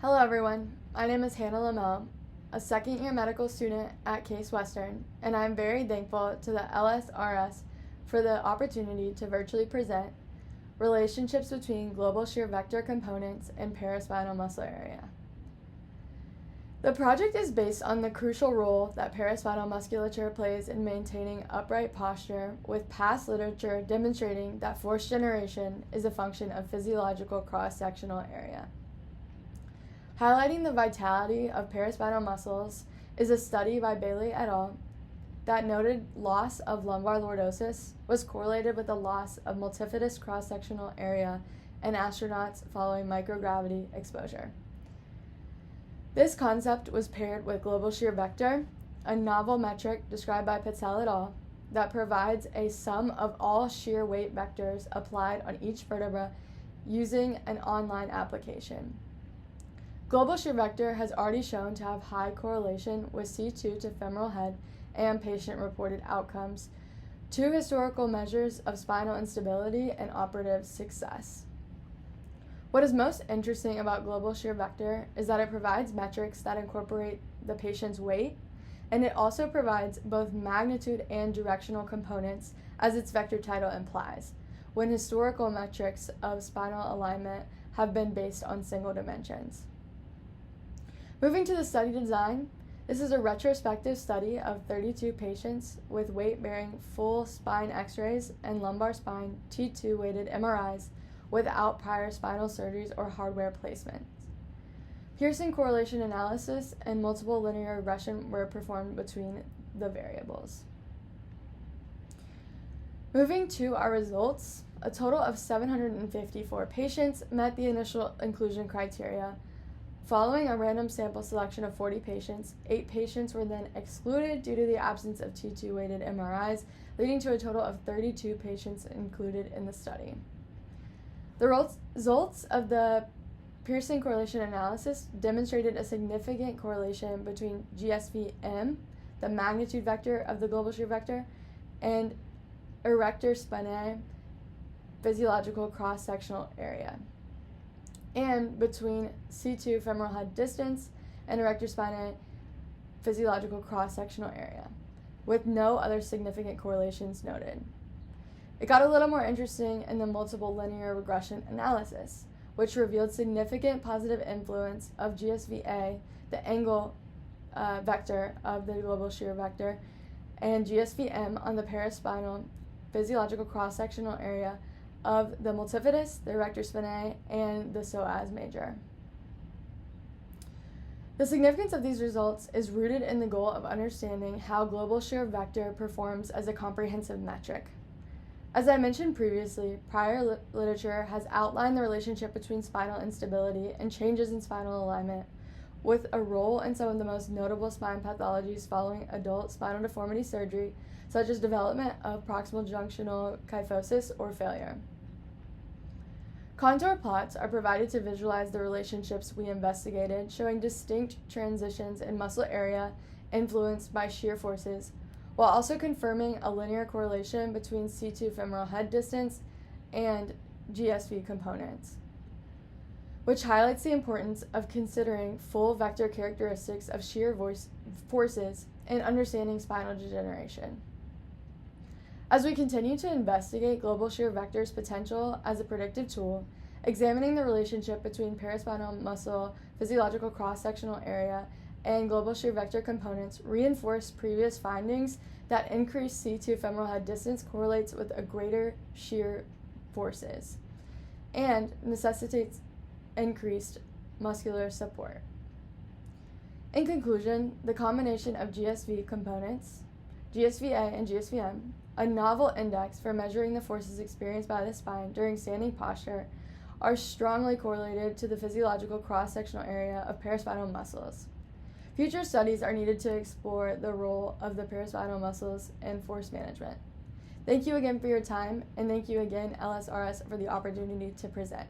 Hello everyone, my name is Hannah Lemel, a second-year medical student at Case Western, and I am very thankful to the LSRS for the opportunity to virtually present relationships between global shear vector components and paraspinal muscle area. The project is based on the crucial role that paraspinal musculature plays in maintaining upright posture, with past literature demonstrating that force generation is a function of physiological cross-sectional area. Highlighting the vitality of paraspinal muscles is a study by Bailey et al. That noted loss of lumbar lordosis was correlated with the loss of multifidus cross-sectional area in astronauts following microgravity exposure. This concept was paired with global shear vector, a novel metric described by Patel et al. That provides a sum of all shear weight vectors applied on each vertebra using an online application. Global shear vector has already shown to have high correlation with C2 to femoral head and patient-reported outcomes, two historical measures of spinal instability and operative success. What is most interesting about global shear vector is that it provides metrics that incorporate the patient's weight, and it also provides both magnitude and directional components, as its vector title implies, when historical metrics of spinal alignment have been based on single dimensions. Moving to the study design, this is a retrospective study of 32 patients with weight-bearing full spine x-rays and lumbar spine T2 weighted MRIs without prior spinal surgeries or hardware placements. Pearson correlation analysis and multiple linear regression were performed between the variables. Moving to our results, a total of 754 patients met the initial inclusion criteria. Following a random sample selection of 40 patients, 8 patients were then excluded due to the absence of T2 weighted MRIs, leading to a total of 32 patients included in the study. The results of the Pearson correlation analysis demonstrated a significant correlation between GSV-M, the magnitude vector of the global shear vector, and erector spinae physiological cross-sectional area, and between C2 femoral head distance and erector spinae physiological cross-sectional area, with no other significant correlations noted. It got a little more interesting in the multiple linear regression analysis, which revealed significant positive influence of GSV-A, the angle vector of the global shear vector, and GSV-M on the paraspinal physiological cross-sectional area of the multifidus, the erector spinae, and the psoas major. The significance of these results is rooted in the goal of understanding how global shear vector performs as a comprehensive metric. As I mentioned previously, prior literature has outlined the relationship between spinal instability and changes in spinal alignment, with a role in some of the most notable spine pathologies following adult spinal deformity surgery, such as development of proximal junctional kyphosis or failure. Contour plots are provided to visualize the relationships we investigated, showing distinct transitions in muscle area influenced by shear forces, while also confirming a linear correlation between C2 femoral head distance and GSV components, which highlights the importance of considering full vector characteristics of shear forces in understanding spinal degeneration. As we continue to investigate global shear vector's potential as a predictive tool, examining the relationship between paraspinal muscle physiological cross-sectional area and global shear vector components reinforce previous findings that increased C2 femoral head distance correlates with a greater shear forces and necessitates increased muscular support. In conclusion, the combination of GSV components, GSV-A and GSV-M, a novel index for measuring the forces experienced by the spine during standing posture, are strongly correlated to the physiological cross-sectional area of paraspinal muscles. Future studies are needed to explore the role of the paraspinal muscles in force management. Thank you again for your time, and thank you again, LSRS, for the opportunity to present.